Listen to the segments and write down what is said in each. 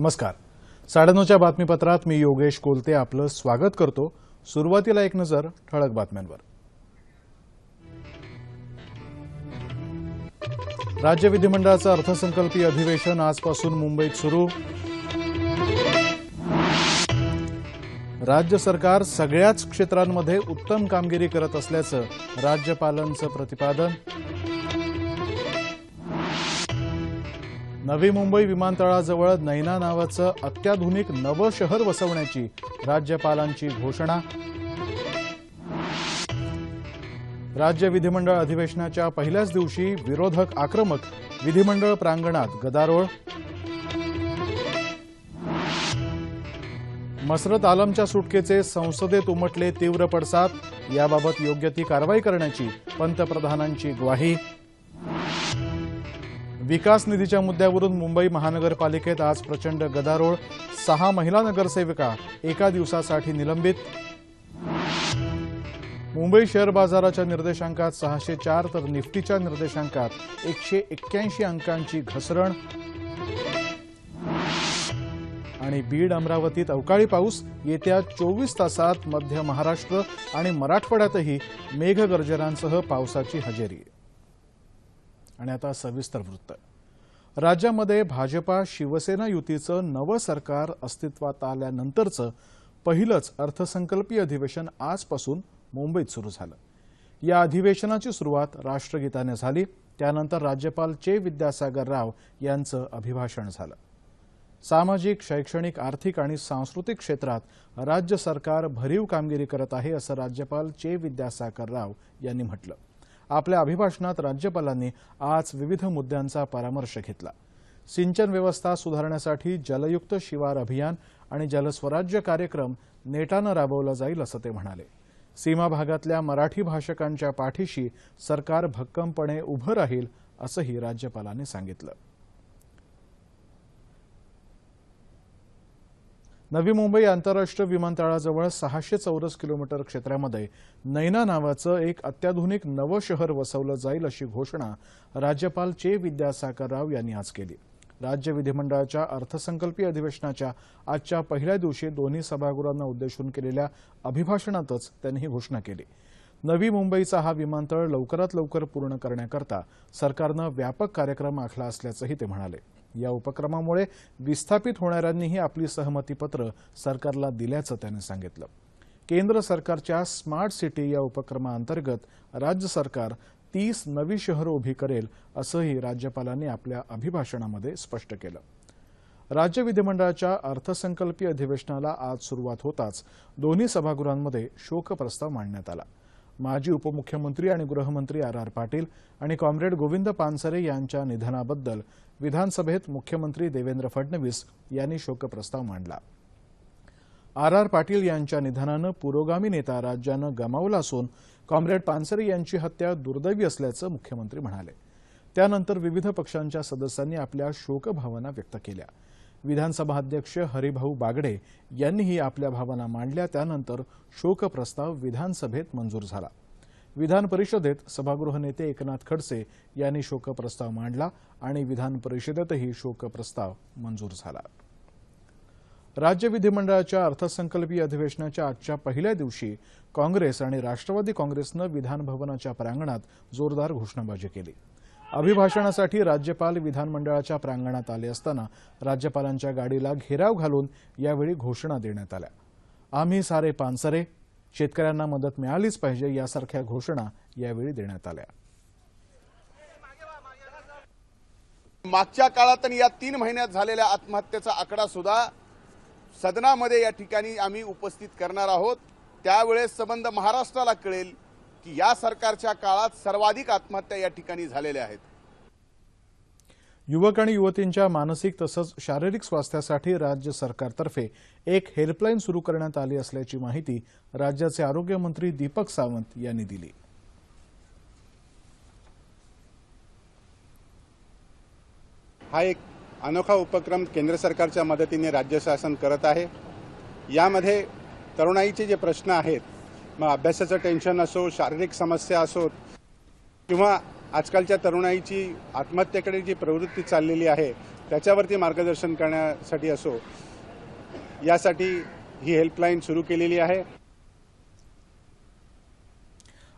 नमस्कार. 9:30च्या बातमीपत्रात मी योगेश कोलते आपलं स्वागत करतो. सुरुवातीला एक नजर ठळक बातम्यांवर. राज्य विधिमंडळाचं अर्थसंकल्पीय अधिवेशन आजपासून मुंबईत सुरू. राज्य सरकार सगळ्याच क्षेत्रांमध्ये उत्तम कामगिरी करत असल्याचं राज्यपालांचं प्रतिपादन. नवी मुंबई विमानतळाजवळ नैना नावाचं अत्याधुनिक नवं शहर वसवण्याची राज्यपालांची घोषणा. राज्य विधिमंडळ अधिवेशनाच्या पहिल्याच दिवशी विरोधक आक्रमक, विधिमंडळ प्रांगणात गदारोळ. मसरत आलमच्या सुटकेचे संसदेत उमटले तीव्र पडसाद. याबाबत योग्य ती कारवाई करण्याची पंतप्रधानांची ग्वाही. विकास निधीच्या मुद्द्यावरून मुंबई महानगरपालिकेत आज प्रचंड गदारोळ. 6 महिला नगरसेविका एका दिवसासाठी निलंबित. मुंबई शेअर बाजाराच्या निर्देशांकात 604 तर निफ्टीच्या निर्देशांकात 181 अंकांची घसरण. आणि बीड अमरावतीत अवकाळी पाऊस. येत्या 24 तासात मध्य महाराष्ट्र आणि मराठवाड्यातही मेघगर्जनांसह पावसाची हजेरी. आणि आता सविस्तर वृत्त. राज्यामध्ये भाजपा शिवसेना युतीचं नवं सरकार अस्तित्वात आल्यानंतरचं पहिलंच अर्थसंकल्पीय अधिवेशन आजपासून मुंबईत सुरू झालं. या अधिवेशनाची सुरुवात राष्ट्रगीताने झाली. त्यानंतर राज्यपाल चे विद्यासागर राव यांचं अभिभाषण झालं. सामाजिक, शैक्षणिक, आर्थिक आणि सांस्कृतिक क्षेत्रात राज्य सरकार भरीव कामगिरी करत आहे असं राज्यपाल चे विद्यासागर राव यांनी म्हटलं. आपल्या अभिभाषणात राज्यपालांनी आज विविध मुद्द्यांचा परामर्श घेतला. सिंचन व्यवस्था सुधारण्यासाठी जलयुक्त शिवार अभियान आणि जलस्वराज्य कार्यक्रम नेटानं राबवला जाईल असं ते म्हणाले. सीमा भागातल्या मराठी भाषकांच्या पाठीशी सरकार भक्कमपणे उभं राहील असंही राज्यपालांनी सांगितलं. नवी मुंबई आंतरराष्ट्रीय विमानतळाजवळ 600 चौरस किलोमीटर क्षेत्रामध्ये नैना नावाचं एक अत्याधुनिक नवं शहर वसवलं जाईल अशी घोषणा राज्यपाल चे विद्यासागर राव यांनी आज केली. राज्य विधिमंडळाच्या अर्थसंकल्पीय अधिवेशनाच्या आजच्या पहिल्या दिवशी दोन्ही सभागृहांना उद्देशून केलेल्या अभिभाषणातच त्यांनी ही घोषणा केली. नवी मुंबईचा हा विमानतळ लवकरात लवकर पूर्ण करण्याकरता सरकारनं व्यापक कार्यक्रम आखला असल्याचंही ते म्हणाले. या उपक्रमामुळे विस्थापित होणाऱ्यांनीही आपली सहमतीपत्र सरकारला दिल्याचं त्यांनी सांगितलं. केंद्र सरकारच्या स्मार्ट सिटी या उपक्रमाअंतर्गत राज्य सरकार 30 नवी शहरं उभी करेल असंही राज्यपालांनी आपल्या अभिभाषणामध्ये स्पष्ट केलं. राज्य विधिमंडळाच्या अर्थसंकल्पीय अधिवेशनाला आज सुरुवात होताच दोन्ही सभागृहांमध्ये शोकप्रस्ताव मांडण्यात आला. माजी उपमुख्यमंत्री आणि गृहमंत्री आर पाटील आणि कॉम्रेड गोविंद पानसरे यांच्या निधनाबद्दल विधानसभेत मुख्यमंत्री देवेंद्र फडणवीस यांनी शोकप्रस्ताव मांडला. आर पाटील यांच्या निधनानं पुरोगामी नेता राज्यानं गमावला असून कॉम्रेड पानसरे यांची हत्या दुर्दैवी असल्याचं मुख्यमंत्री म्हणाले. त्यानंतर विविध पक्षांच्या सदस्यांनी आपल्या शोकभावना व्यक्त केल्या. विधानसभा अध्यक्ष हरिभाऊ बागडे यांनीही आपल्या भावना मांडल्या. त्यानंतर शोकप्रस्ताव विधानसभेत मंजूर झाला. विधान परिषदेत सभागृह नेते एकनाथ खडसे यांनी शोकप्रस्ताव मांडला आणि विधान परिषदेतही शोकप्रस्ताव मंजूर झाला. राज्य विधिमंडळाच्या अर्थसंकल्पीय अधिवेशनाच्या आजच्या पहिल्या दिवशी काँग्रेस आणि राष्ट्रवादी काँग्रेसनं विधानभवनाच्या प्रांगणात जोरदार घोषणाबाजी केली. अभिभाषणासाठी राज्यपाल विधानमंडळाच्या प्रांगणात आले असताना राज्यपालांच्या गाडीला घेराव घालून यावेळी घोषणा देण्यात आल्या. आम्ही सारे पानसरे, शेतकऱ्यांना मदत मिळालीच पाहिजे यासारख्या घोषणा यावेळी देण्यात आल्या. मागच्या काळात आणि या 3 महिन्यात झालेल्या आत्महत्येचा आकडा सुद्धा सदनामध्ये या ठिकाणी आम्ही उपस्थित करणार आहोत. त्यावेळेस संबंध महाराष्ट्राला कळेल की या सरकारच्या काळात सर्वाधिक आत्महत्या या ठिकाणी झालेल्या आहेत. युवक आणि युवतींच्या मानसिक तसंच शारीरिक स्वास्थ्यासाठी राज्य सरकारतर्फे एक हेल्पलाईन सुरू करण्यात आली असल्याची माहिती राज्याचे आरोग्यमंत्री दीपक सावंत यांनी दिली. हा एक अनोखा उपक्रम केंद्र सरकारच्या मदतीने राज्य शासन करत आहे. यामध्ये तरुणाईचे जे प्रश्न आहेत, मग अभ्यासाचं टेन्शन असो, शारीरिक समस्या असोत किंवा आजकालच्या तरुणाईची आत्महत्येकडे जी प्रवृत्ती चाललेली आहे त्याच्यावरती मार्गदर्शन करण्यासाठी असो, यासाठी ही हेल्पलाईन सुरू केलेली आहे.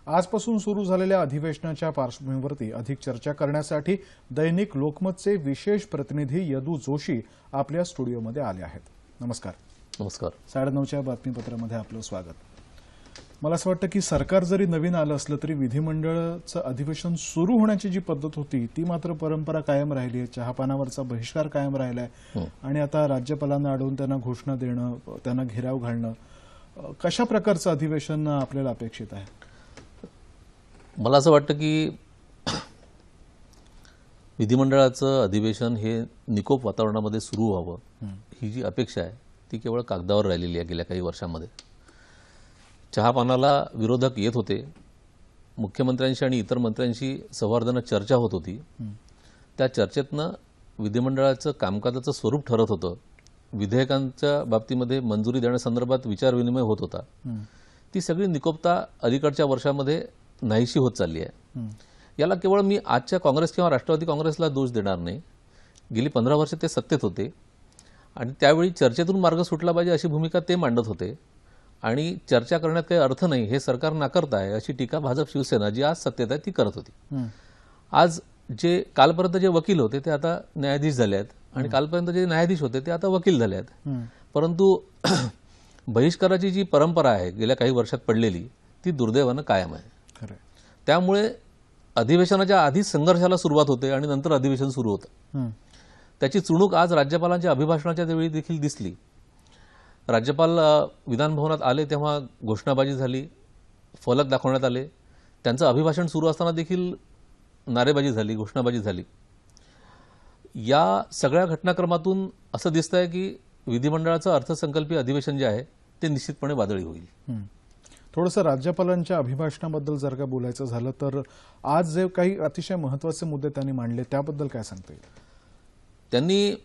आजपासून सुरू झालेल्या अधिवेशनाच्या पार्श्वभूमीवरती अधिक चर्चा करण्यासाठी दैनिक लोकमतचे विशेष प्रतिनिधी यदू जोशी आपल्या स्टुडिओमध्ये आले आहेत. नमस्कार. नमस्कार. 9:30च्या बातमीपत्रामध्ये आपलं स्वागत. मला असं वाटतं की सरकार जरी नवीन आलं असलं तरी विधिमंडळाचं अधिवेशन सुरू होण्याची जी पद्धत होती ती मात्र परंपरा कायम राहिली आहे. चहापानावरचा बहिष्कार कायम राहिलाय आणि आता राज्यपालांना अडवून त्यांना घोषणा देणं, त्यांना घेराव घालणं, कशा प्रकारचं अधिवेशन आपल्याला अपेक्षित आहे? मला असं वाटतं की विधिमंडळाचं अधिवेशन हे निकोप वातावरणामध्ये सुरू व्हावं ही जी अपेक्षा आहे ती केवळ कागदावर राहिलेली आहे. गेल्या काही वर्षांमध्ये चहापानाला विरोधक येत होते, मुख्यमंत्र्यांशी आणि इतर मंत्र्यांशी सौहार्दानं चर्चा होत होती. त्या चर्चेतनं विधिमंडळाचं कामकाजाचं स्वरूप ठरत होतं. विधेयकांच्या बाबतीमध्ये मंजुरी देण्यासंदर्भात विचारविनिमय होत होता. ती सगळी निकोपता अलीकडच्या वर्षामध्ये नाहीशी होत चालली आहे. याला केवळ मी आजच्या काँग्रेस किंवा राष्ट्रवादी काँग्रेसला दोष देणार नाही. गेली 15 वर्ष ते सत्तेत होते आणि त्यावेळी चर्चेतून मार्ग सुटला पाहिजे अशी भूमिका ते मांडत होते आणि चर्चा करण्यात काही अर्थ नाही हे सरकार नाकारत आहे अशी टीका भाजप शिवसेना जी आज सत्तेत आहे ती करत होती. आज जे कालपर्यंत जे वकील होते ते आता न्यायाधीश झाले आहेत आणि कालपर्यंत जे न्यायाधीश होते ते आता वकील झाले आहेत. परंतु बहिष्काराची जी परंपरा आहे गेल्या काही वर्षात पडलेली ती दुर्दैवानं कायम आहे. त्यामुळे अधिवेशनाच्या आधीच संघर्षाला सुरुवात होते आणि नंतर अधिवेशन सुरू होतं. त्याची चुणूक आज राज्यपालांच्या अभिभाषणाच्या वेळी देखील दिसली. राज्यपाल विधानभवनात आले तेव्हा घोषणाबाजी झाली, फलक दाखवण्यात आले. त्यांचं अभिभाषण सुरू असताना देखील नारेबाजी झाली, घोषणाबाजी झाली. या सगळ्या घटनाक्रमातून असं दिसतंय की विधिमंडळाचं अर्थसंकल्पीय अधिवेशन जे आहे ते निश्चितपणे वादळी होईल. थोडंसं राज्यपालांच्या अभिभाषणाबद्दल जर का बोलायचं झालं तर आज जे काही अतिशय महत्त्वाचे मुद्दे त्यांनी मांडले त्याबद्दल काय सांगता येईल? त्यांनी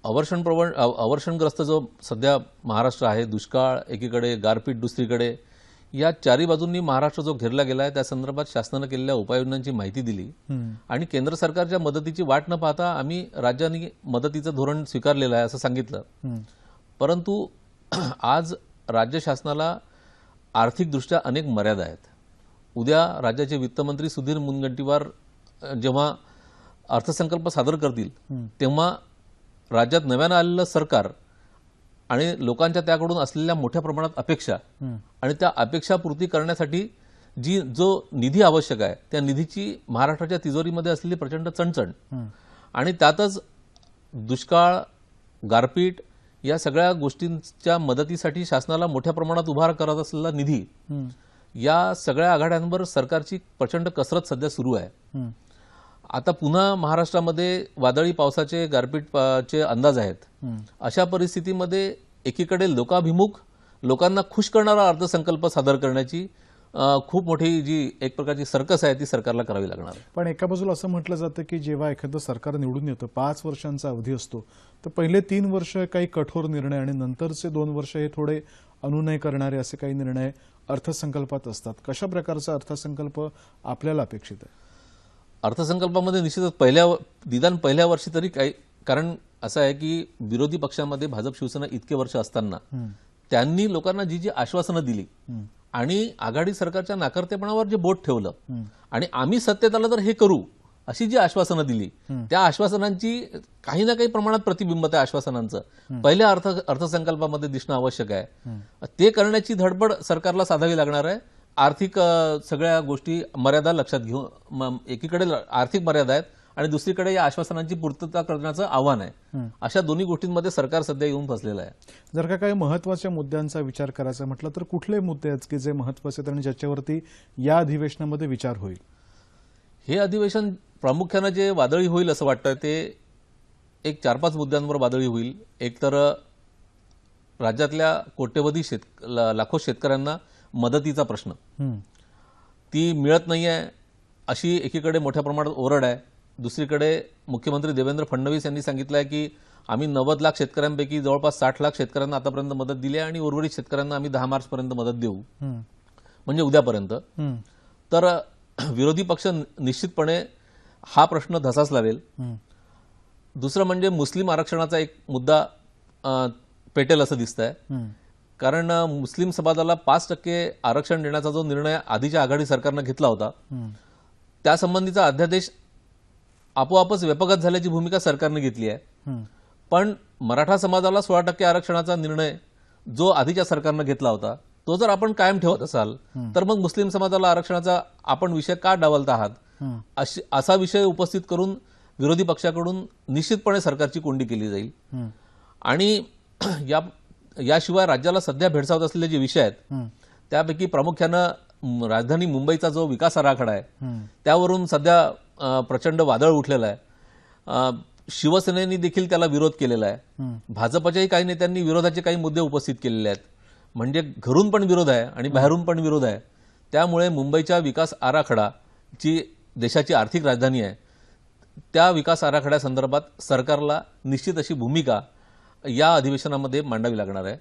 अवर्षणग्रस्त जो सध्या महाराष्ट्र आहे, दुष्काळ एकीकडे, गारपीट दुसरीकडे, या चारी बाजूंनी महाराष्ट्र जो घेरला गेला आहे त्या संदर्भात शासनानं केलेल्या उपाययोजनांची माहिती दिली आणि केंद्र सरकारच्या मदतीची वाट न पाहता आम्ही राज्यांनी मदतीचं धोरण स्वीकारलेलं आहे असं सांगितलं. परंतु आज राज्य शासनाला आर्थिकदृष्ट्या अनेक मर्यादा आहेत. उद्या राज्याचे वित्तमंत्री सुधीर मुनगंटीवार जेव्हा अर्थसंकल्प सादर करतील तेव्हा राज्यात नव्यानं आलेलं सरकार आणि लोकांच्या त्याकडून असलेल्या मोठ्या प्रमाणात अपेक्षा आणि त्या अपेक्षा पूर्ती करण्यासाठी जो निधी आवश्यक आहे त्या निधीची महाराष्ट्राच्या तिजोरीमध्ये असलेली प्रचंड चणचण आणि त्यातच दुष्काळ, गारपीट या सगळ्या गोष्टींच्या मदतीसाठी शासनाला मोठ्या प्रमाणात उभार करत असलेला निधी, या सगळ्या आघाड्यांवर सरकारची प्रचंड कसरत सध्या सुरू आहे. आता पुन्हा महाराष्ट्रामध्ये वादळी पावसाचे, गारपीटचे अंदाज आहेत. अशा परिस्थितीमध्ये एकीकडे लोकाभिमुख, लोकांना खुश करणारा अर्थसंकल्प सादर करण्याची खूप मोठी जी एक प्रकारची सर्कस आहे ती सरकारला करावी लागणार आहे. पण एका बाजूला असं म्हटलं जातं की जेव्हा एखादं सरकार निवडून येतं 5 वर्षांचा अवधी असतो तर पहिले 3 वर्ष काही कठोर निर्णय आणि नंतरचे 2 वर्ष हे थोडे अनुनय करणारे असे काही निर्णय अर्थसंकल्पात असतात. कशा प्रकारचा अर्थसंकल्प आपल्याला अपेक्षित आहे? अर्थसंकल्पामध्ये निश्चितच निदान पहिल्या वर्षी तरी काही, कारण असं आहे की विरोधी पक्षामध्ये भाजप शिवसेना इतके वर्ष असताना त्यांनी लोकांना जी आश्वासनं दिली आणि आघाडी सरकारच्या नाकर्तेपणावर जे बोट ठेवलं आणि आम्ही सत्तेत आलं तर हे करू अशी जी आश्वासनं दिली त्या आश्वासनांची काही ना काही प्रमाणात प्रतिबिंब त्या आश्वासनांचं पहिल्या अर्थसंकल्पामध्ये दिसणं आवश्यक आहे. ते करण्याची धडपड सरकारला साधावी लागणार आहे. आर्थिक सगळ्या गोष्टी मर्यादा लक्षात घेऊन एकीकडे आर्थिक मर्यादा आहेत आणि दुसरीकडे या आश्वासनांची पूर्तता करण्याचं आव्हान आहे. अशा दोन्ही गोष्टींमध्ये सरकार सध्या येऊन फसलेलं आहे. जर का काही महत्त्वाच्या मुद्द्यांचा विचार करायचा म्हटलं तर कुठले मुद्दे आहेत की जे महत्त्वाचे आहेत आणि ज्याच्यावरती या अधिवेशनामध्ये विचार होईल? हे अधिवेशन प्रामुख्यानं जे वादळी होईल असं वाटतं ते एक 4-5 मुद्द्यांवर वादळी होईल. एक तर राज्यातल्या कोट्यवधी लाखो शेतकऱ्यांना मदतीचा प्रश्न, ती मिळत नाहीये अशी एकीकडे मोठ्या प्रमाणात ओरड आहे. दुसरीकडे मुख्यमंत्री देवेंद्र फडणवीस यांनी सांगितलं आहे की आम्ही 90 लाख शेतकऱ्यांपैकी जवळपास 60 लाख शेतकऱ्यांना आतापर्यंत मदत दिली आहे आणि उर्वरित शेतकऱ्यांना आम्ही 10 मार्चपर्यंत मदत देऊ, म्हणजे उद्यापर्यंत. तर विरोधी पक्ष निश्चितपणे हा प्रश्न धसास लावेल. दुसरं म्हणजे मुस्लिम आरक्षणाचा एक मुद्दा पेटेल असं दिसतंय. कारण मुस्लिम समाजाला 5% आरक्षण देण्याचा जो निर्णय आधीच्या आघाडी सरकारनं घेतला होता, त्यासंबंधीचा अध्यादेश आपोआपच व्यपगत झाल्याची भूमिका सरकारने घेतली आहे. पण मराठा समाजाला 16% आरक्षणाचा निर्णय जो आधीच्या सरकारनं घेतला होता, तो जर आपण कायम ठेवत असाल तर मग मुस्लिम समाजाला आरक्षणाचा आपण विषय का डावलत आहात असा विषय उपस्थित करून विरोधी पक्षाकडून निश्चितपणे सरकारची कोंडी केली जाईल. आणि याशिवाय राज्याला सध्या भेडसावत असलेले जे विषय आहेत त्यापैकी प्रामुख्यानं राजधानी मुंबईचा जो विकास आराखडा आहे त्यावरून सध्या प्रचंड वादळ उठलेलं आहे. शिवसेनेने देखील त्याला विरोध केलेला आहे. भाजपच्याही काही नेत्यांनी विरोधाचे काही मुद्दे उपस्थित केलेले आहेत. म्हणजे घरून पण विरोध आहे आणि बाहेरून पण विरोध आहे. त्यामुळे मुंबईच्या विकास आराखडा जी देशाची आर्थिक राजधानी आहे त्या विकास आराखड्यासंदर्भात सरकारला निश्चित अशी भूमिका या अधिवेशनामध्ये मांडावी लागणार आहे.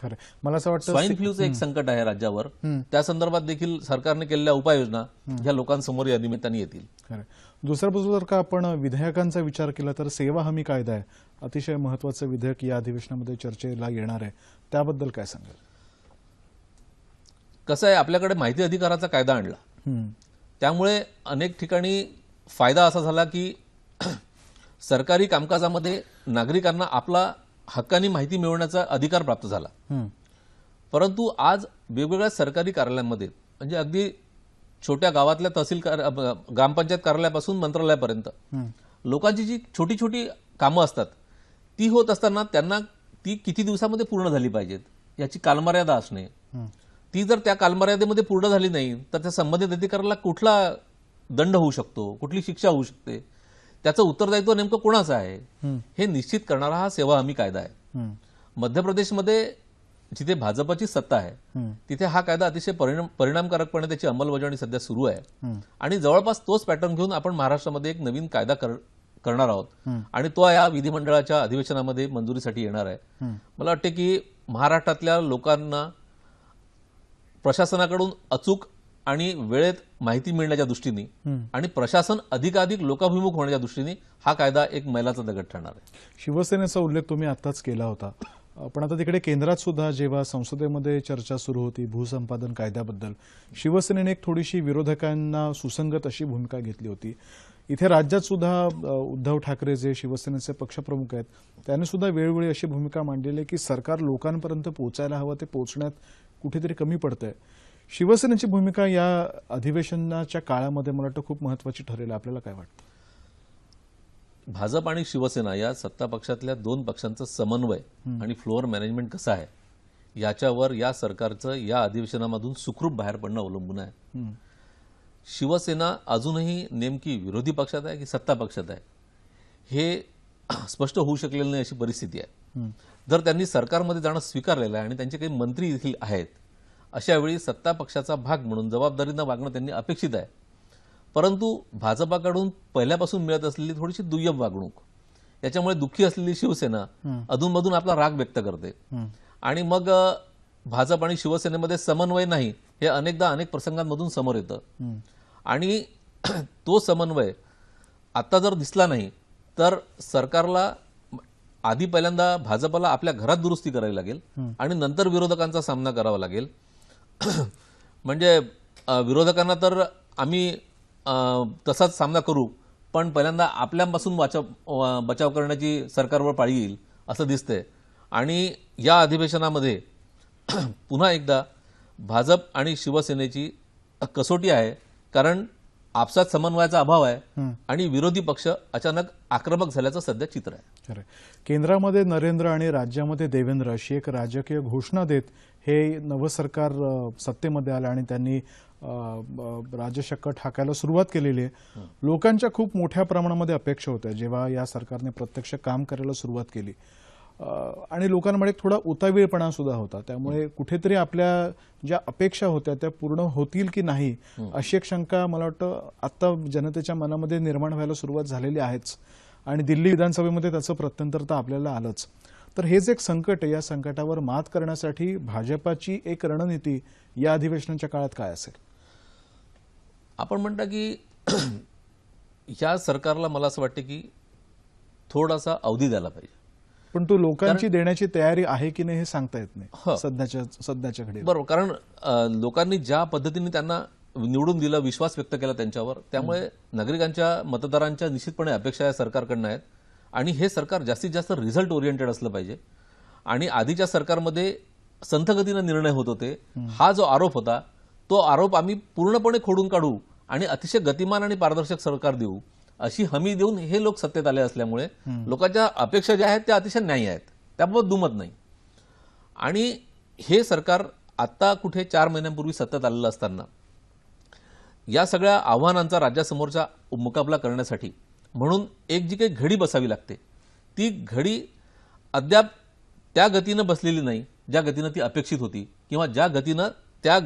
खरं मला असं वाटतं स्वाईन फ्लूचं एक संकट आहे राज्यावर, त्या संदर्भात देखील सरकारने केलेल्या उपाययोजना ह्या लोकांसमोर या निमित्ताने येतील. खरं दुसऱ्या बाजूला जर का आपण विधेयकांचा विचार केला तर सेवा हमी कायदा आहे, अतिशय महत्त्वाचं विधेयक या अधिवेशनामध्ये चर्चेला येणार आहे. त्याबद्दल काय सांगाल? कसं आहे, आपल्याकडे माहिती अधिकाराचा कायदा आणला, त्यामुळे अनेक ठिकाणी फायदा असा झाला की सरकारी कामकाजामध्ये नागरिकांना आपला हक्कानी माहिती मिळवण्याचा अधिकार प्राप्त झाला. परंतु आज वेगवेगळ्या सरकारी कार्यालयांमध्ये म्हणजे अगदी छोट्या गावातल्या तहसील ग्रामपंचायत कार्यालयापासून मंत्रालयापर्यंत लोकांची जी छोटी छोटी कामं असतात ती होत असताना त्यांना ती किती दिवसामध्ये पूर्ण झाली पाहिजेत याची कालमर्यादा असणे, ती जर त्या कालमर्यादेमध्ये पूर्ण झाली नाही तर त्या संबंधित अधिकाऱ्याला कुठला दंड होऊ शकतो, कुठली शिक्षा होऊ शकते, त्याचं उत्तरदायित्व नेमकं कोणाचं आहे हे निश्चित करणारा हा सेवा हमी कायदा आहे. मध्य प्रदेशमध्ये जिथे भाजपची सत्ता आहे तिथे हा कायदा अतिशय परिणामकारकपणे त्याची अंमलबजावणी सध्या सुरू आहे. आणि जवळपास तोच पॅटर्न घेऊन आपण महाराष्ट्रामध्ये एक नवीन कायदा करणार आहोत आणि तो या विधिमंडळाच्या अधिवेशनामध्ये मंजुरीसाठी येणार आहे. मला वाटते की महाराष्ट्रातल्या लोकांना प्रशासनाकडून अचूक आणि वेळेत माहिती मिळण्याच्या दृष्टीने आणि प्रशासन अधिकाधिक लोकाभिमुख होण्याच्या दृष्टीने हा कायदा एक मैलाचा दगड ठरणार आहे. शिवसेनेचा उल्लेख तुम्ही आताच केला होता, पण आता तिकडे केंद्रात सुद्धा जेव्हा संसदेमध्ये चर्चा सुरू होती भूसंपादन कायद्याबद्दल, शिवसेनेने एक थोडीशी विरोधकांना सुसंगत अशी भूमिका घेतली होती. इथे राज्यात सुद्धा उद्धव ठाकरे जे शिवसेनेचे पक्षप्रमुख आहेत त्यांनी सुद्धा वेळोवेळी अशी भूमिका मांडलेली आहे की सरकार लोकांपर्यंत पोहोचायला हवं, ते पोहोचण्यात कुठेतरी कमी पडतंय. शिवसेनेची भूमिका या अधिवेशनाच्या काळामध्ये मला वाटतं खूप महत्वाची ठरेल. आपल्याला काय वाटतं? भाजप आणि शिवसेना या सत्ता पक्षातल्या दोन पक्षांचं समन्वय आणि फ्लोअर मॅनेजमेंट कसं आहे याच्यावर या सरकारचं या अधिवेशनामधून सुखरूप बाहेर पडणं अवलंबून आहे. शिवसेना अजूनही नेमकी विरोधी पक्षात आहे की सत्ता पक्षात आहे हे स्पष्ट होऊ शकलेलं नाही अशी परिस्थिती आहे. जर त्यांनी सरकारमध्ये जाणं स्वीकारलेलं आहे आणि त्यांचे काही मंत्री देखील आहेत, अशा वेळी सत्ता पक्षाचा भाग म्हणून जबाबदारीनं वागणं त्यांनी अपेक्षित आहे. परंतु भाजपाकडून पहिल्यापासून मिळत असलेली थोडीशी दुय्यम वागणूक याच्यामुळे दुःखी असलेली शिवसेना अधूनमधून आपला राग व्यक्त करते आणि मग भाजप आणि शिवसेनेमध्ये समन्वय नाही हे अनेकदा अनेक प्रसंगांमधून समोर येतं. आणि तो समन्वय आता जर दिसला नाही तर सरकारला आधी पहिल्यांदा भाजपला आपल्या घरात दुरुस्ती करावी लागेल आणि नंतर विरोधकांचा सामना करावा लागेल. म्हणजे विरोधकांना तर आम्ही तसाच सामना करू, पण पहिल्यांदा आपल्यापासून बचाव करण्याची सरकारवर पाळी येईल असं दिसतंय. आणि या अधिवेशनामध्ये पुन्हा एकदा भाजप आणि शिवसेनेची कसोटी आहे, कारण आपसात समन्वयाचा अभाव आहे आणि विरोधी पक्ष अचानक आक्रमक झाल्याचं सध्या चित्र आहे. खरं केंद्रामध्ये नरेंद्र आणि राज्यामध्ये देवेंद्र अशी एक राजकीय घोषणा देत हे नवं सरकार सत्तेमध्ये आलं आणि त्यांनी राजशक्कं ठाकायला सुरुवात केलेली आहे. लोकांच्या खूप मोठ्या प्रमाणामध्ये अपेक्षा होत्या जेव्हा या सरकारने प्रत्यक्ष काम करायला सुरुवात केली आणि लोकांमध्ये थोडा उतावीळपणा सुद्धा होता. त्यामुळे कुठेतरी आपल्या ज्या अपेक्षा होत्या त्या पूर्ण होतील की नाही अशी एक शंका मला वाटतं आता जनतेच्या मनामध्ये निर्माण व्हायला सुरुवात झालेली आहेच आणि दिल्ली विधानसभेमध्ये त्याचं प्रत्यंतर तर आपल्याला आलंच. तर हेच एक संकट आहे. या संकटावर मात करण्यासाठी भाजपाची एक रणनीती या अधिवेशनाच्या काळात काय असेल? आपण म्हणता की या सरकारला मला असं वाटतं की थोडासा अवधी द्यायला पाहिजे. पण तो लोकांची देण्याची तयारी आहे की नाही हे सांगता येत नाही सध्याच्या घडीला. बरोबर, कारण लोकांनी ज्या पद्धतीने त्यांना निवडून दिलं, विश्वास व्यक्त केला त्यांच्यावर, त्यामुळे नागरिकांच्या मतदारांच्या निश्चितपणे अपेक्षा या सरकारकडनं आहेत. आणि हे सरकार जास्तीत जास्त रिझल्ट ओरिएंटेड असलं पाहिजे. आणि आधीच्या सरकारमध्ये संथगतीनं निर्णय होत होते. हा जो आरोप होता तो आरोप आम्ही पूर्णपणे खोडून काढू आणि अतिशय गतिमान आणि पारदर्शक सरकार देऊ अशी हमी देऊन हे लोक सत्तेत आले असल्यामुळे लोकांच्या अपेक्षा ज्या आहेत त्या अतिशय न्याय्य आहेत, त्याबाबत दुमत नाही. आणि हे सरकार आता कुठे 4 महिन्यांपूर्वी सत्तेत आलेलं असताना या सगळ्या आव्हानांचा राज्यासमोरचा मुकाबला करण्यासाठी म्हणून एक जी काही घडी बसावी लागते ती घडी अद्याप त्या गतीनं बसलेली नाही ज्या गतीनं ती अपेक्षित होती, किंवा ज्या गतीनं त्या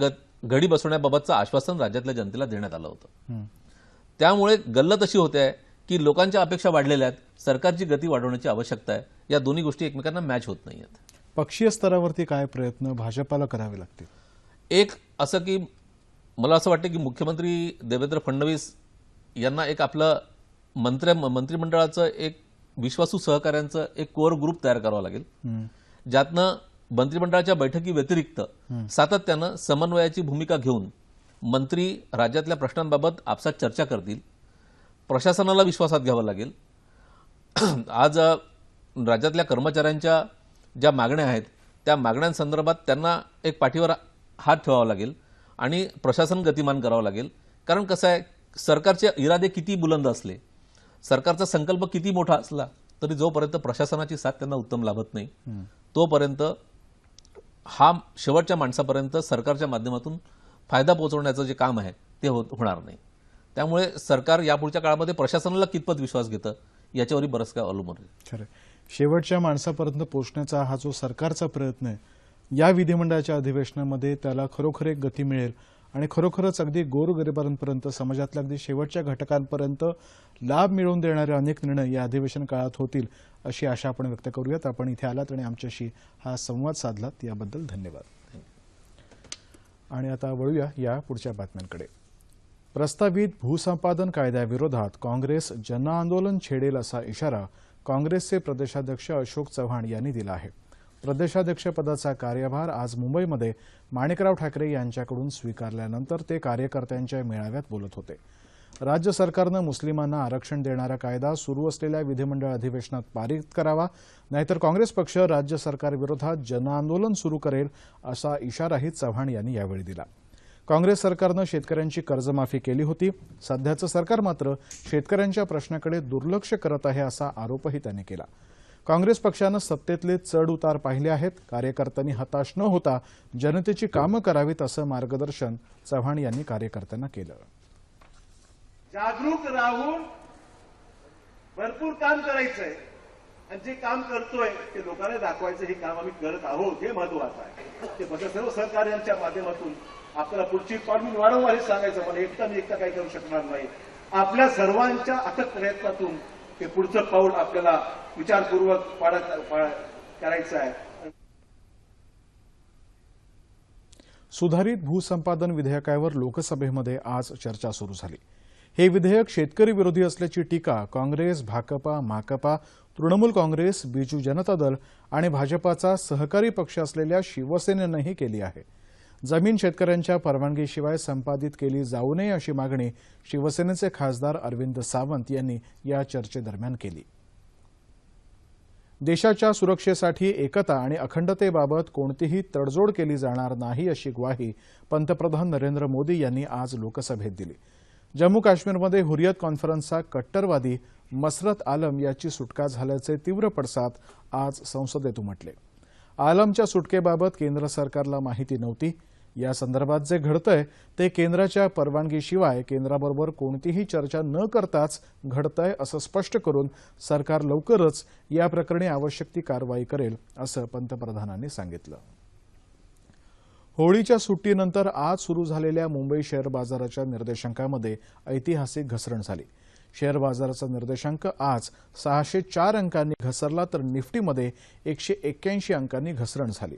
घडी बसवण्याबाबतचं आश्वासन राज्यातल्या जनतेला देण्यात आलं होतं. त्यामुळे गल्लत अशी होते आहे की लोकांच्या अपेक्षा वाढलेल्या आहेत, सरकारची गती वाढवण्याची आवश्यकता आहे. या दोन्ही गोष्टी एकमेकांना मॅच होत नाही आहेत. पक्षीय स्तरावरती काय प्रयत्न भाजपाला करावे लागतील? एक असं की मला असं वाटतं की मुख्यमंत्री देवेंद्र फडणवीस यांना एक आपलं मंत्रिमंडळाचं एक विश्वासू सहकाऱ्यांचं एक कोअर ग्रुप तयार करावा लागेल, ज्यातनं मंत्रिमंडळाच्या बैठकी व्यतिरिक्त सातत्यानं समन्वयाची भूमिका घेऊन मंत्री राज्यातल्या प्रश्नांबाबत आपसात चर्चा करतील. प्रशासनाला विश्वासात घ्यावं लागेल. आज राज्यातल्या कर्मचाऱ्यांच्या ज्या मागण्या आहेत त्या मागण्यांसंदर्भात त्यांना एक पाठीवर हात ठेवावा लागेल आणि प्रशासन गतिमान करावं लागेल. कारण कसं आहे, सरकारचे इरादे किती बुलंद असले, सरकारचा संकल्प किती मोठा असला तरी जोपर्यंत प्रशासनाची साथ त्यांना उत्तम लाभत नाही तोपर्यंत हा शेवटच्या माणसापर्यंत सरकारच्या माध्यमातून फायदा पोहोचवण्याचं जे काम आहे ते होणार नाही. त्यामुळे सरकार यापुढच्या काळामध्ये प्रशासनाला कितपत विश्वास घेतं याच्यावरही बरंच काय अवलंबून आहे. खरं, शेवटच्या माणसापर्यंत पोहोचण्याचा हा जो सरकारचा प्रयत्न आहे या विधिमंडळाच्या अधिवेशनामध्ये त्याला खरोखर एक गती मिळेल आणि खरोखरच अगदी गोरगरिबांपर्यंत समाजातल्या अगदी शेवटच्या घटकांपर्यंत लाभ मिळवून देणारे अनेक निर्णय या अधिवेशन काळात होतील अशी आशा आपण व्यक्त करूयात. आपण इथे आलात आणि आमच्याशी हा संवाद साधलात याबद्दल धन्यवाद. आणि आता वळूया या पुढच्या बातम्यांकडे. प्रस्तावित भूसंपादन कायद्याविरोधात काँग्रेस जनआंदोलन छेडेल असा इशारा काँग्रेसचे प्रदेशाध्यक्ष अशोक चव्हाण यांनी दिला आहे. प्रदेशाध्यक्षपदाचा कार्यभार आज मुंबईमध्ये माणिकराव ठाकरे यांच्याकडून स्वीकारल्यानंतर ते कार्यकर्त्यांच्या मेळाव्यात बोलत होते. राज्य सरकारनं मुस्लिमांना आरक्षण देणारा कायदा सुरू असलेल्या विधिमंडळ अधिवेशनात पारित करावा, नाहीतर काँग्रेस पक्ष राज्य सरकारविरोधात जनआंदोलन सुरू करेल असा इशाराही चव्हाण यांनी यावेळी दिला. काँग्रेस सरकारनं शेतकऱ्यांची कर्जमाफी केली होती, सध्याचं सरकार मात्र शेतकऱ्यांच्या प्रश्नाकडे दुर्लक्ष करत आहे असा आरोपही त्यांनी केला. काँग्रेस पक्षानं सत्तेतले चढ उतार पाहिले आहेत, कार्यकर्त्यांनी हताश न होता जनतेची कामं करावीत असं मार्गदर्शन चव्हाण यांनी कार्यकर्त्यांना केलं. जागरूक राहून भरपूर काम करायचंय आणि जे काम करतोय ते लोकांना दाखवायचं हे काम आम्ही करत आहोत हे महत्वाचं आहे. ते माझ्या सर्व सहकार्यांच्या माध्यमातून आपल्याला पुढची पाऊल मी वारंवार हे सांगायचं, मला एकटा काही करू शकणार नाही. आपल्या सर्वांच्या अथक प्रयत्नातून ते पुढचं पाऊल आपल्याला विचारपूर्वक करायचं आहे. सुधारित भूसंपादन विधेयकावर लोकसभेमध्ये आज चर्चा सुरू झाली. हे विधेयक शेतकरी विरोधी असल्याची टीका काँग्रेस, भाकपा, माकपा, तृणमूल काँग्रेस, बिजू जनता दल आणि भाजपाचा सहकारी पक्ष असलेल्या शिवसेनेनंही केली आहे. जमीन शेतकऱ्यांच्या परवानगीशिवाय संपादित केली जाऊ नये अशी मागणी शिवसेनेचे खासदार अरविंद सावंत यांनी या चर्चेदरम्यान केली. देशाच्या सुरक्षेसाठी एकता आणि अखंडतेबाबत कोणतीही तडजोड केली जाणार नाही अशी ग्वाही पंतप्रधान नरेंद्र मोदी यांनी आज लोकसभेत दिली. जम्मू काश्मीरमध्ये हुरियत कॉन्फरन्सचा कट्टरवादी मसरत आलम याची सुटका झाल्याचे तीव्र पडसाद आज संसदेत उमटले. आलमच्या सुटकेबाबत केंद्र सरकारला माहिती नव्हती. या संदर्भात जे घडतंय ते केंद्राच्या परवानगीशिवाय केंद्राबरोबर कोणतीही चर्चा न करताच घडतंय असं स्पष्ट करून सरकार लवकरच या प्रकरणी आवश्यक ती कारवाई करेल असं पंतप्रधानांनी सांगितलं. होळीच्या सुट्टीनंतर आज सुरू झालेल्या मुंबई शेअर बाजाराच्या निर्देशांकामध्ये ऐतिहासिक घसरण झाली. शेअर बाजाराचा निर्देशांक आज 604 अंकांनी घसरला तर निफ्टीमध्ये 181 अंकांनी घसरण झाली.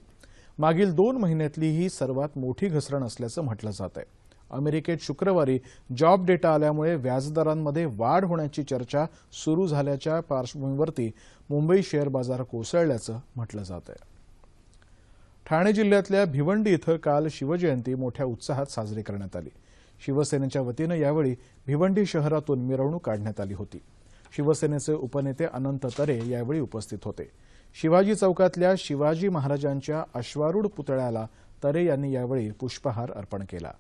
मागील 2 महिन्यातली ही सर्वात मोठी घसरण असल्याचं म्हटलं जात आहे. अमेरिकेत शुक्रवारी जॉब डेटा आल्यामुळे व्याजदरांमध्ये वाढ होण्याची चर्चा सुरू झाल्याच्या पार्श्वभूमीवरती मुंबई शेअर बाजार कोसळल्याचं म्हटलं जात आहे. ठाणे जिल्ह्यातल्या भिवंडी इथं काल शिवजयंती मोठ्या उत्साहात साजरी करण्यात आली. शिवसेनेच्या वतीनं यावेळी भिवंडी शहरातून मिरवणूक काढण्यात आली होती. शिवसेनेचे उपनेते अनंत तरे यावेळी उपस्थित होते. शिवाजी चौकातल्या शिवाजी महाराजांच्या अश्वारूढ पुतळ्याला तरे यांनी यावेळी पुष्पहार अर्पण केला.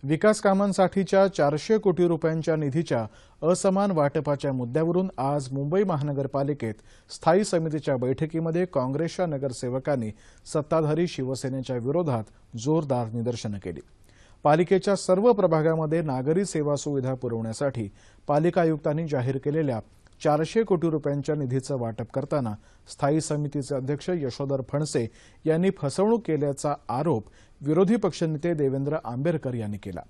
विकास कामांसाठीच्या 400 कोटी रुपयांच्या निधीच्या असमान वाटपाच्या मुद्द्यावरून आज मुंबई महानगरपालिकेत स्थायी समितीच्या बैठकीमध्ये काँग्रेसच्या नगरसेवकांनी सत्ताधारी शिवसेनेच्या विरोधात जोरदार निदर्शनं केली. पालिकेच्या सर्व प्रभागामध्ये नागरी सेवा सुविधा पुरवण्यासाठी पालिका आयुक्तांनी जाहीर केलेल्या 400 कोटी रुपयांच्या निधीचं वाटप करताना स्थायी समितीचे अध्यक्ष यशोधर फणसे यांनी फसवणूक केल्याचा आरोप विरोधी पक्षनेते देवेंद्र आंबेडकर यांनी केला.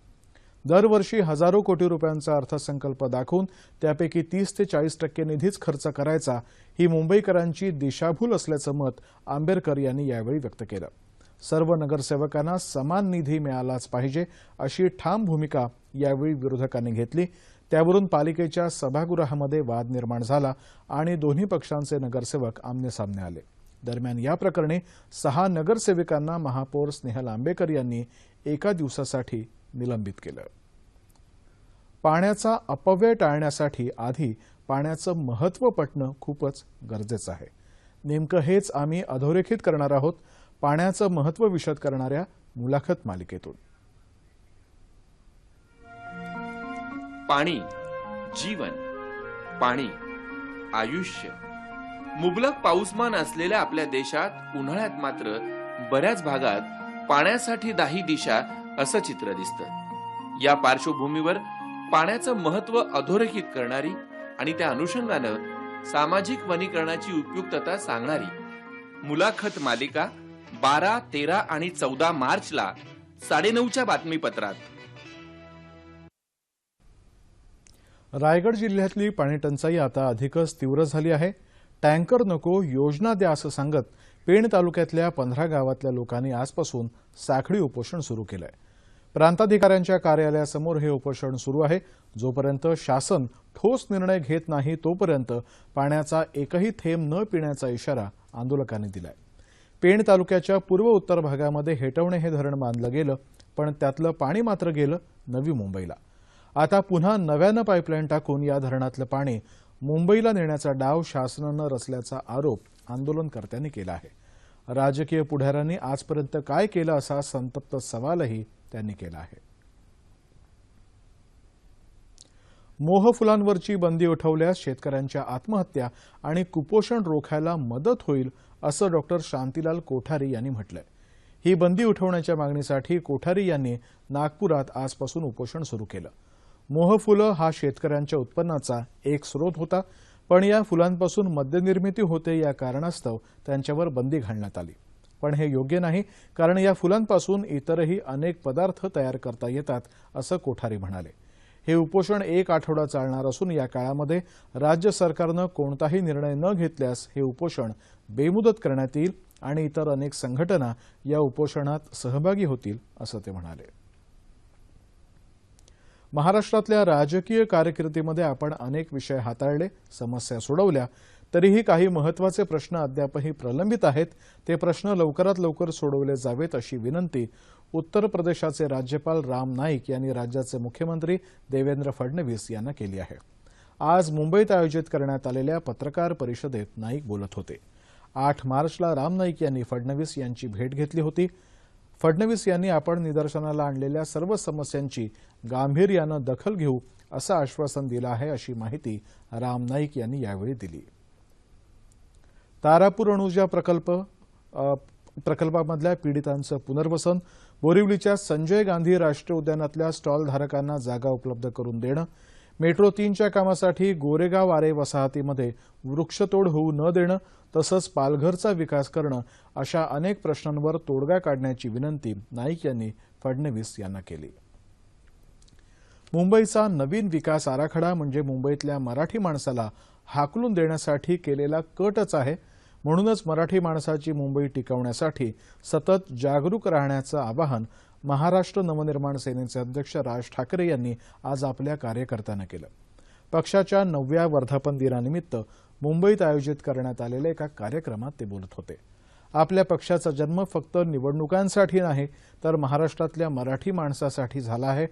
दरवर्षी हजारो कोटी रुपयांचा अर्थसंकल्प दाखवून त्यापैकी 30 ते 40% निधीच खर्च करायचा ही मुंबईकरांची दिशाभूल असल्याचं मत आंबेडकर यांनी यावेळी व्यक्त केलं. सर्व नगरसेवकांना समान निधी मिळालाच पाहिजे अशी ठाम भूमिका यावेळी विरोधकांनी घेतली. त्यावरून पालिकेच्या सभागृहामध्ये वाद निर्माण झाला आणि दोन्ही पक्षांचे नगरसेवक आमनेसामने आले. दरम्यान या प्रकरणी 6 नगरसेवकांना महापौर स्नेहल आंबेकर यांनी एका दिवसासाठी निलंबित केलं. पाण्याचा अपव्यय टाळण्यासाठी आधी पाण्याचं महत्त्व पटणं खूपच गरजेचं आहे. नेमकं हेच आम्ही अधोरेखित करणार आहोत पाण्याचं महत्त्व विशद करणाऱ्या मुलाखत मालिकेतून. पाणी जीवन, पाणी आयुष्य. मुबलक पाऊसमान असलेल्या आपल्या देशात उन्हाळ्यात मात्र बऱ्याच भागात पाण्यासाठी दाही दिशा असं चित्र दिसतं. या पार्श्वभूमीवर पाण्याचं महत्त्व अधोरेखित करणारी आणि त्या अनुषंगानं सामाजिक वनीकरणाची उपयुक्तता सांगणारी मुलाखत मालिका 12, 13 आणि 14 मार्चला 9:30च्या बातमीपत्रात. रायगड जिल्ह्यातली पाणीटंचाई आता अधिकच तीव्र झाली आहे. टँकर नको योजना द्या असं सांगत पेण तालुक्यातल्या 15 गावातल्या लोकांनी आजपासून साखळी उपोषण सुरू केलंय. प्रांताधिकाऱ्यांच्या कार्यालयासमोर हे उपोषण सुरू आहे. जोपर्यंत शासन ठोस निर्णय घेत नाही तोपर्यंत पाण्याचा एकही थेंब न पिण्याचा इशारा आंदोलकांनी दिलाय. पेण तालुक्याच्या पूर्व उत्तर भागामध्ये हेटवणे हे धरण बांधलं गेलं पण त्यातलं पाणी मात्र गेलं नवी मुंबईला. आता पुन्हा नव्यानं पाईपलाईन टाकून या धरणातलं पाणी मुंबईला नेण्याचा डाव शासनानं रचल्याचा आरोप आंदोलनकर्त्यांनी केला आहे. राजकीय पुढाऱ्यांनी आजपर्यंत काय केलं असा संतप्त सवालही त्यांनी केला आहे. मोहफुलांवरची बंदी उठवल्यास शेतकऱ्यांच्या आत्महत्या आणि कुपोषण रोखायला मदत होईल असं डॉक्टर शांतीलाल कोठारी यांनी म्हटलंय. ही बंदी उठवण्याच्या मागणीसाठी कोठारी यांनी नागपुरात आजपासून उपोषण सुरू केलं. मोहफुलं हा शेतकऱ्यांच्या उत्पन्नाचा एक स्रोत होता पण या फुलांपासून मद्यनिर्मिती होते या कारणास्तव त्यांच्यावर बंदी घालण्यात आली. पण हे योग्य नाही कारण या फुलांपासून इतरही अनेक पदार्थ तयार करता येतात असं कोठारी म्हणाले. हे उपोषण 1 आठवडा चालणार असून या काळामध्ये राज्य सरकारनं कोणताही निर्णय न घेतल्यास हे उपोषण बेमुदत करण्यात येईल आणि इतर अनेक संघटना या उपोषणात सहभागी होतील असं ते म्हणाले. महाराष्ट्रातल्या राजकीय कारकिर्दीमध्ये आपण अनेक विषय हाताळले, समस्या सोडवल्या, तरीही काही महत्त्वाचे प्रश्न अद्यापही प्रलंबित आहेत. ते प्रश्न लवकरात लवकर सोडवले जावेत अशी विनंती उत्तर प्रदेशाचे राज्यपाल राम नाईक यांनी राज्याचे मुख्यमंत्री देवेंद्र फडणवीस यांना केली आहे. आज मुंबईत आयोजित करण्यात आलेल्या पत्रकार परिषदेत नाईक बोलत होते. 8 मार्चला राम नाईक यांनी फडणवीस यांची भेट घेतली होती. फडणवीस यांनी आपण निदर्शनाला आणलेल्या सर्व समस्यांची गांभीर्यानं दखल घेऊ असं आश्वासन दिलं आहे अशी माहिती राम नाईक यांनी यावेळी दिली. तारापूर अणुऊर्जा प्रकल्पामधल्या पीडितांचं पुनर्वसन, बोरिवलीच्या संजय गांधी राष्ट्रीय उद्यानातल्या स्टॉलधारकांना जागा उपलब्ध करून देणं, मेट्रो 3च्या कामासाठी गोरेगाव आरे वसाहतीमध्ये वृक्षतोड होऊ न देणं तसंच पालघरचा विकास करणं अशा अनेक प्रश्नांवर तोडगा काढण्याची विनंती नाईक यांनी फडणवीस यांना केली. मुंबईचा नवीन विकास आराखडा म्हणजे मुंबईतल्या मराठी माणसाला हाकलून देण्यासाठी केलेला कटच आहे. म्हणूनच मराठी माणसाची मुंबई टिकवण्यासाठी सतत जागरूक राहण्याचं आवाहन महाराष्ट्र नवनिर्माण सेनेचे अध्यक्ष राज ठाकरे यांनी आज आपल्या कार्यकर्त्यांना केलं. पक्षाच्या 9व्या वर्धापन दिनानिमित्त मुंबईत आयोजित करण्यात आलेल्या एका कार्यक्रमात ते बोलत होते. आपल्या पक्षाचा जन्म फक्त निवडणुकांसाठी नाही तर महाराष्ट्रातल्या मराठी माणसासाठी झाला आहे.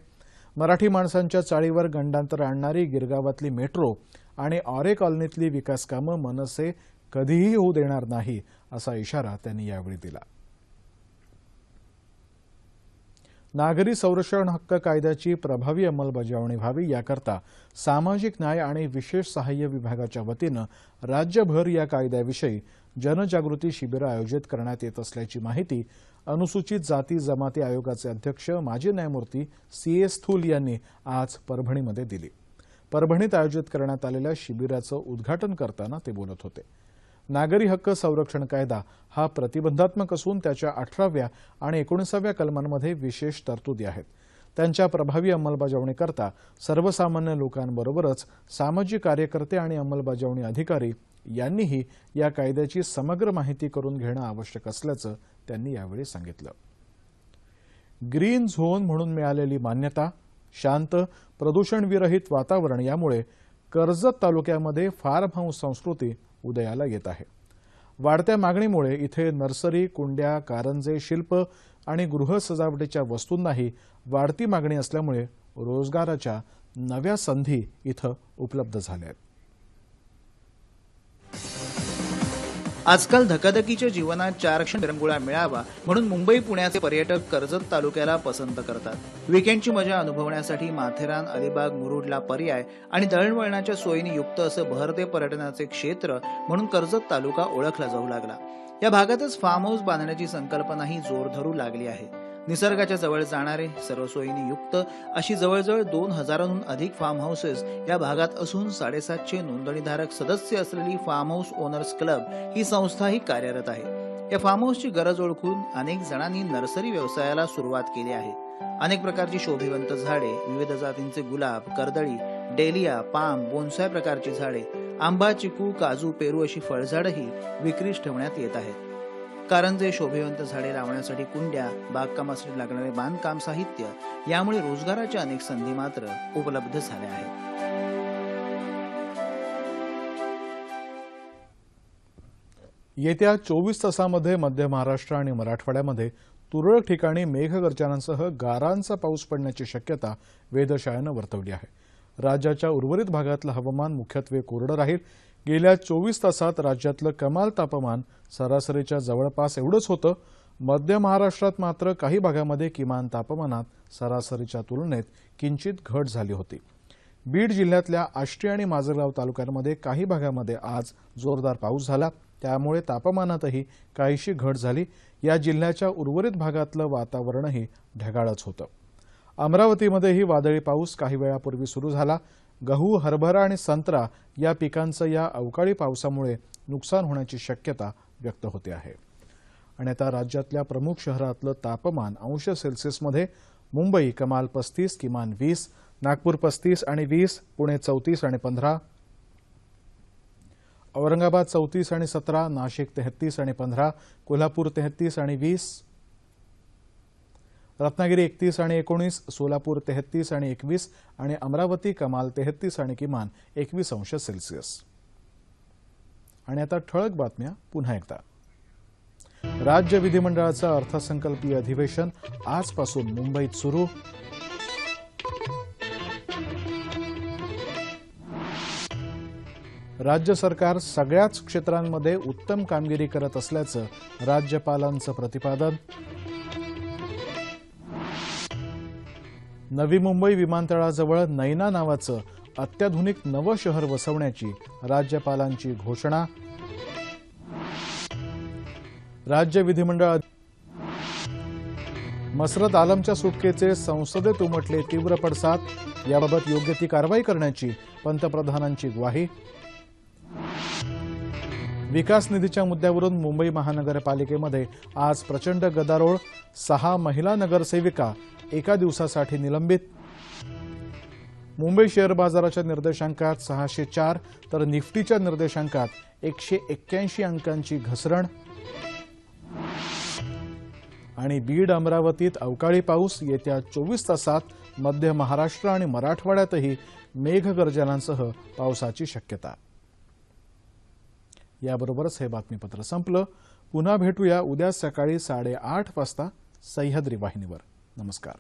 मराठी माणसांच्या चाळीवर गंडांतर आणणारी गिरगावातली मेट्रो आणि ऑरे कॉलनीतली विकास कामं मनसे कधीही होऊ देणार नाही असा इशारा त्यांनी यावेळी दिला. नागरी संरक्षण हक्क कायद्याची प्रभावी अंमलबजावणी व्हावी याकरता सामाजिक न्याय आणि विशेष सहाय्य विभागाच्या वतीनं राज्यभर या कायद्याविषयी जनजागृती शिबिरं आयोजित करण्यात येत असल्याची माहिती अनुसूचित जाती जमाती आयोगाचे अध्यक्ष माजी न्यायमूर्ती CS थूल यांनी आज परभणीमध्ये दिली. परभणीत आयोजित करण्यात आलेल्या शिबिराचं उद्घाटन करताना ते बोलत होते. नागरी हक्क संरक्षण कायदा हा प्रतिबंधात्मक असून त्याच्या 18व्या आणि 19व्या कलमांमध्ये विशेष तरतुदी आहेत. त्यांच्या प्रभावी अंमलबजावणीकरता सर्वसामान्य लोकांबरोबरच सामाजिक कार्यकर्ते आणि अंमलबजावणी अधिकारी यांनीही या कायद्याची समग्र माहिती करून घेणं आवश्यक असल्याचं त्यांनी यावेळी सांगितलं. ग्रीन झोन म्हणून मिळालेली मान्यता, शांत प्रदूषणविरहित वातावरण यामुळे कर्जत तालुक्यामध्ये फार्म हाऊस संस्कृती उदयाला येत आहे. वाढत्या मागणीमुळे इथे नर्सरी, कुंड्या, कारंजे, शिल्प आणि गृह सजावटीच्या वस्तूंनाही वाढती मागणी असल्यामुळे रोजगाराच्या नव्या संधी इथं उपलब्ध झाल्या आहेत. आजकाल धकाधकीच्या जीवनात 4 क्षण विरंगुळा मिळावा म्हणून मुंबई पुण्याचे पर्यटक कर्जत तालुक्याला पसंत करतात. वीकेंडची मजा अनुभवण्यासाठी माथेरान, अलिबाग, मुरुडला पर्याय आणि दळणवळणाच्या सोयीने युक्त असं बहरते पर्यटनाचे क्षेत्र म्हणून कर्जत तालुका ओळखला जाऊ लागला. या भागातच फार्म हाऊस बांधण्याची संकल्पनाही जोर धरू लागली आहे. निसर्गाच्या जवळ जाणारे, सर्व सोयीने युक्त अशी जवळजवळ 2000हून अधिक फार्म हाऊसेस या भागात असून 750 नोंदणीधारक सदस्य असलेली फार्म हाऊस ओनर्स क्लब ही संस्थाही कार्यरत आहे. या फार्म हाऊसची गरज ओळखून अनेक जणांनी नर्सरी व्यवसायाला सुरुवात केली आहे. अनेक प्रकारची शोभिवंत झाडे, विविध जातींचे गुलाब, कर्दळी, डेलिया, पाम, बोन्साय प्रकारची झाडे, आंबा, चिकू, काजू, पेरू अशी फळझाडंही विक्रीस ठेवण्यात येत आहेत. कारंजे, शोभिवंत झाडे लावण्यासाठी कुंड्या, बागकामासाठी लागणारे बांधकाम साहित्य यामुळे रोजगाराच्या अनेक संधी मात्र उपलब्ध झाल्या आहेत. येत्या 24 तासांमध्ये मध्य महाराष्ट्र आणि मराठवाड्यामध्ये तुरळक ठिकाणी मेघगर्जनांसह गारांचा पाऊस पडण्याची शक्यता वेधशाळेनं वर्तवली आहे. राज्याच्या उर्वरित भागातलं हवामान मुख्यत्वे कोरडं राहील. गेल्या 24 तासात राज्यातलं कमाल तापमान सरासरीच्या जवळपास एवढंच होतं. मध्य महाराष्ट्रात मात्र काही भागामध्ये किमान तापमानात सरासरीच्या तुलनेत किंचित घट झाली होती. बीड जिल्ह्यातल्या आष्टी आणि माजलगाव तालुक्यांमध्ये काही भागामध्ये आज जोरदार पाऊस झाला. त्यामुळे तापमानातही काहीशी घट झाली. या जिल्ह्याच्या उर्वरित भागातलं वातावरणही ढगाळच होतं. अमरावतीमध्येही वादळी पाऊस काही वेळापूर्वी सुरू झाला. गहू, हरभरा आणि संत्रा या पिकांचं या अवकाळी पावसामुळे नुकसान होण्याची शक्यता व्यक्त होते आहे. आणि आता राज्यातल्या प्रमुख शहरातलं तापमान अंश सेल्सिअसमध्ये: मुंबई कमाल 35, किमान 20, नागपूर 35 आणि 20, पुणे 34 आणि 15, औरंगाबाद 34 आणि 17, नाशिक 33 आणि 15, कोल्हापूर 33 आणि 20, रत्नागिरी 31 आणि 19, सोलापूर 33 आणि 21 आणि अमरावती कमाल 33 आणि किमान 21 अंश सेल्सिअस. आणि आता ठळक बातम्या पुन्हा एकदा. राज्य विधिमंडळाचं अर्थसंकल्पीय अधिवेशन आजपासून मुंबईत सुरू. राज्य सरकार सगळ्याच क्षेत्रांमध्ये उत्तम कामगिरी करत असल्याचं राज्यपालांचं प्रतिपादन. नवी मुंबई विमानतळाजवळ नैना नावाचं अत्याधुनिक नवं शहर वसवण्याची राज्यपालांची घोषणा. राज्य विधिमंडळ मसरत आलमच्या सुटकेचे संसदेत उमटले तीव्र पडसाद. याबाबत योग्य ती कारवाई करण्याची पंतप्रधानांची ग्वाही. विकास निधीच्या मुद्द्यावरून मुंबई महानगरपालिकेमध्ये आज प्रचंड गदारोळ. 6 महिला नगरसेविका एका दिवसासाठी निलंबित. मुंबई शेअर बाजाराच्या निर्देशांकात 604 तर निफ्टीच्या निर्देशांकात 181 अंकांची घसरण. आणि बीड अमरावतीत अवकाळी पाऊस. येत्या 24 तासात मध्य महाराष्ट्र आणि मराठवाड्यातही मेघगर्जनांसह पावसाची शक्यता. याबरोबरच हे बातमीपत्र संपलं. पुन्हा भेटूया उद्या सकाळी 8:30 वाजता सह्याद्री वाहिनीवर. नमस्कार.